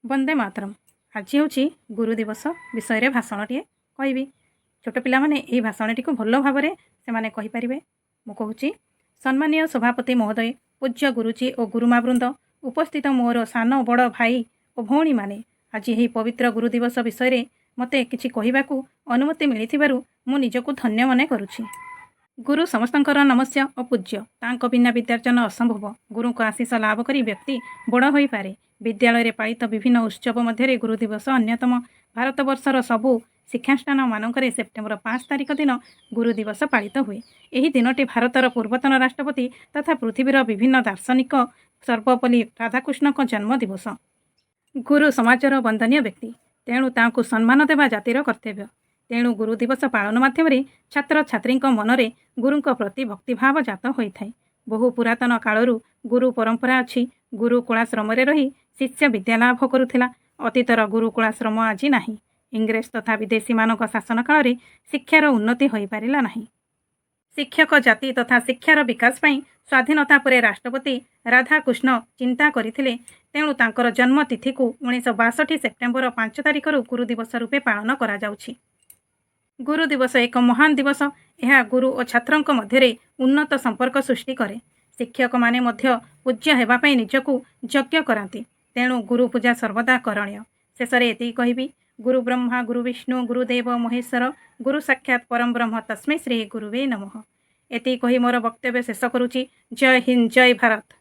वंदे मातरम। आज हूँ गुरु दिवस विषय भाषणटे कहबी। छोट पिला माने यही भाषणटी को भल भाव से कहींपारे। मुझे सम्मानीय सभापति महोदय, पूज्य गुरुजी और गुरुमावृंद, उपस्थित मोर सान बड़ भाई और भौणी माने आज यही पवित्र गुरु दिवस विषय मते किछि कहबाकू अनुमति मिलिथिबारु मु निजको धन्य मने करुछि। गुरु समस्तंकर नमस्य और पूज्य। तांको बिना विद्यार्जन असंभव। गुरु को आशीष लाभ करी व्यक्ति बड़ होई पारे। विद्यालय पालित विभिन्न उत्सव मध्य गुरु दिवस अन्यतम। भारत वर्षर सबु शिक्षानुष्ठान मानकरे सेप्टेम्बर 5 तारिख दिन गुरु दिवस पालित हुए। यही दिनटी भारतर पूर्वतन राष्ट्रपति तथा पृथ्वीर विभिन्न दार्शनिक सर्वपल्ली राधाकृष्ण जन्म दिवस। गुरु समाजर वंदनीय व्यक्ति, तेणु तांको सम्मान देवा जातिर कर्तव्य। तेणु गुरु दिवस पालन माध्यम छात्र छात्री मनरे गुरु प्रति भक्तिभाव जात होता है। बहु पुरातन कालरू गुरु परंपरा अच्छी। गुरुकुलाश्रम रही शिष्य विद्यालाभ करुला। अतीतर गुरुकुलाश्रम आज नहीं। इंग्रेज तथा विदेशी मानक शासन काल में शिक्षार उन्नति हो पारा नहीं। शिक्षक जाति तथा शिक्षार विकास पाई स्वाधीनता पर राष्ट्रपति राधाकृष्ण चिंता करथिले। तेणु तांकर जन्म तिथि को 1962 सेप्टेम्बर 5 तारिख गुरु दिवस रूपे पालन करा जाउछि। गुरु दिवस एक महान दिवस। यह गुरु और छात्रों मध्य उन्नत संपर्क सृष्टि करे। शिक्षक माने मध्य पूज्य हेबापई निजको यज्ञ कराती। तेणु गुरु पूजा सर्वदा करणीय। शेषे एति कहबी, गुरु ब्रह्मा गुरु विष्णु गुरुदेव महेश्वर गुरु साक्षात परम ब्रह्म तस्मै श्री गुरुवे नमः। एति कही मोर वक्तव्य शेष करुछि। जय हिंद, जय भारत।